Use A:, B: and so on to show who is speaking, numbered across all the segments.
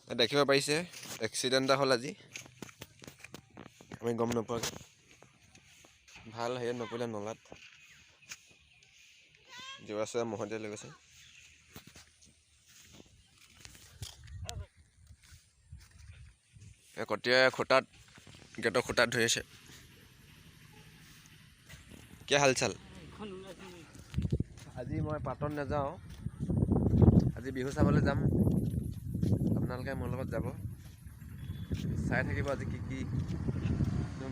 A: দেখিব পাৰিছে এক্সিডেণ্ট এটা হ'ল আজি আমি গম নোপোৱাকৈ ভাল হেৰিত নপৰিলে নলাত জোৰা মহতিয়াই লৈ গৈছে কটীয়া খুঁটাত গেটৰ খুঁটাত ধৰি আছে কি হাল চাল আজি মই পাতত নাযাওঁ আজি বিহু চাবলৈ যাম আপোনালোকে মোৰ লগত যাব চাই থাকিব আজি কি কি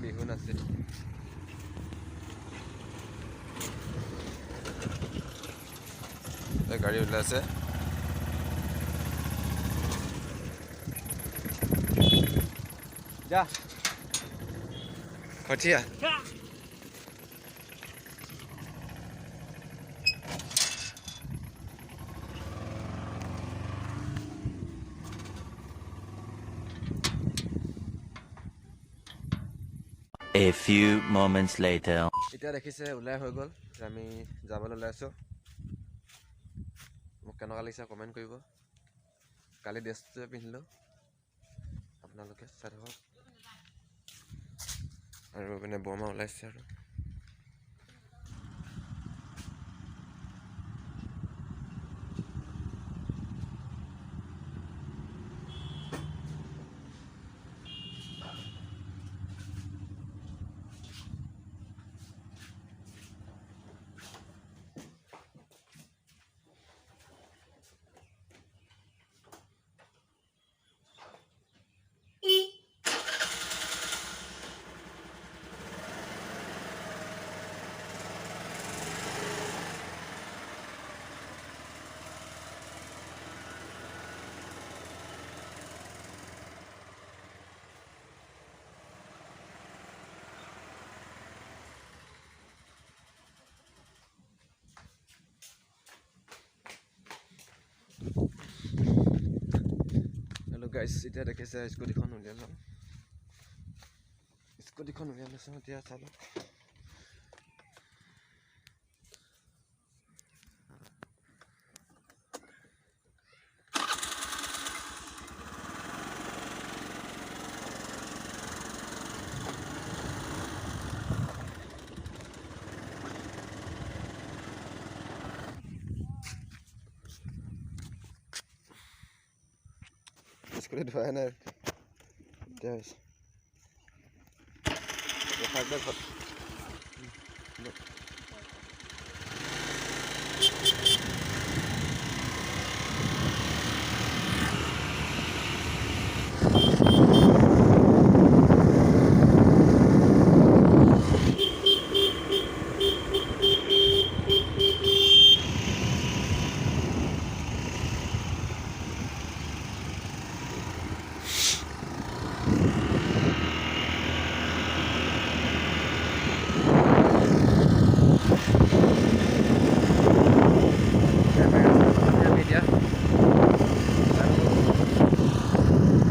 A: বিহু নাচে গাড়ী ওলাইছে যা কঠীয়া
B: A few moments later.
A: এতিয়া দেখিছে ওলাই হৈ গ'ল আমি যাবলৈ ওলাইছোঁ মোক কেনেকুৱা লাগিছে কমেণ্ট কৰিব কালি ড্ৰেছটোৱে পিন্ধিলোঁ আপোনালোকে চাই থাকক আৰু মানে বৰমা ওলাইছে আৰু হেল্ল' গাইছ এতিয়া দেখিছে স্কুটিখন উলিয়াই লওঁ এতিয়া চাই লওক স্কুটি ধোৱাই নাই এতিয়া হৈছে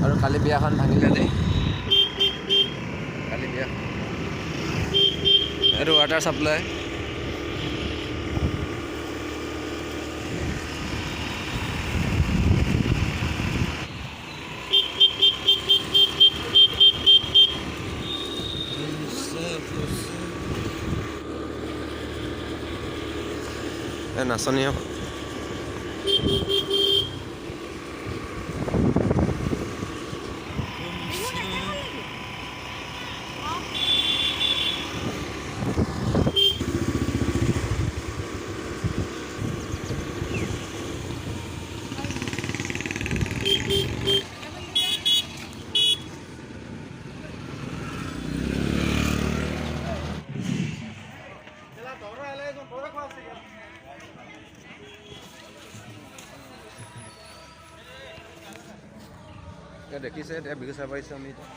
A: আৰু কালি বিয়াখন ভাঙিলে দেই কালি বিয়া এইটো ৱাটাৰ ছাপ্লাই নাচনী দেখিছে এতিয়া বিহু চাব পাৰিছোঁ আমি এতিয়া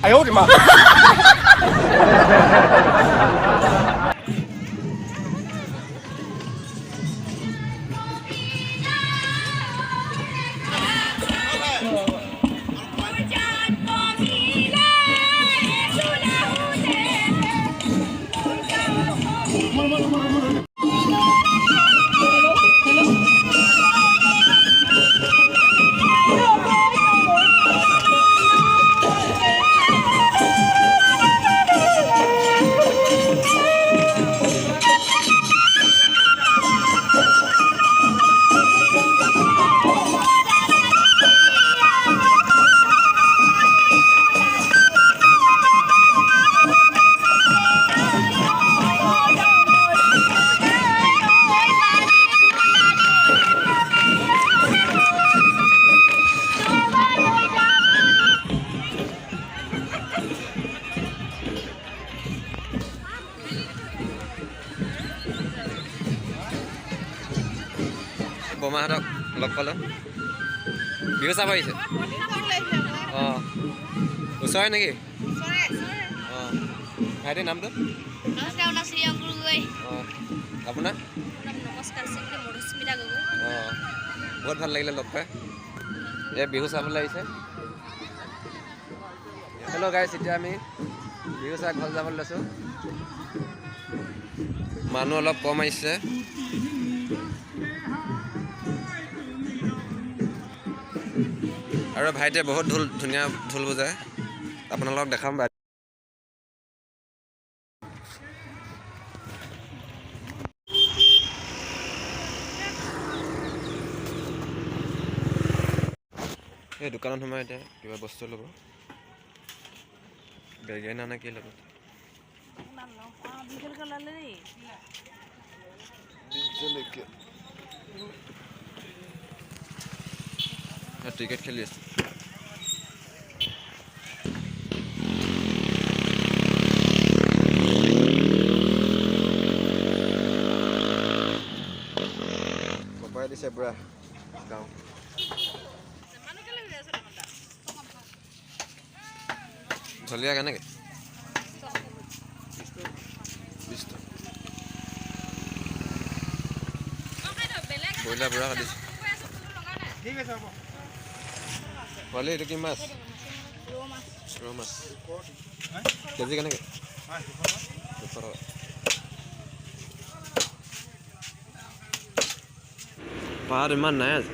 C: 哎呦我的妈！
A: বমাহঁতক লগ পালোঁ বিহু চাব আহিছে অঁ ওচৰৰে নেকি অঁ ভাইটিৰ নামটো অঁ আপোনাৰ অঁ বহুত ভাল লাগিলে লগ পাই এই বিহু চাবলৈ আহিছে হেল্ল' গাইছ এতিয়া আমি বিহু চাই ঘৰ যাবলৈ লৈছোঁ মানুহ অলপ কম আহিছে আৰু ভাইটিয়ে বহুত ধুনীয়া ঢোল বজায় আপোনালোকক দেখাম এই দোকানত সোমাই এতিয়া কিবা বস্তু ল'ব বেগেনা নে কি ল'ব ক্ৰিকেট খেলি আছে পপাই দিছে পুৰা গাঁও ঢলীয়া কেনেকৈ 20 টকা ব্ৰইলাৰ পুৰা কাটিছে পোৱালি এইটো কি মাছ ৰৌ মাছ কেজি কেনেকৈ 200 টকা পাত ইমান নাই আজি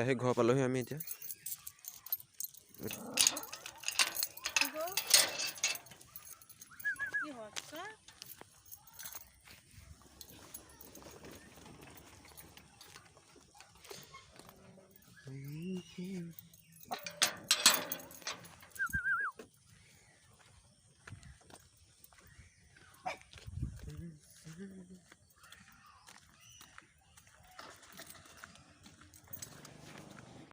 A: আহি ঘৰ পালোহি আমি এতিয়া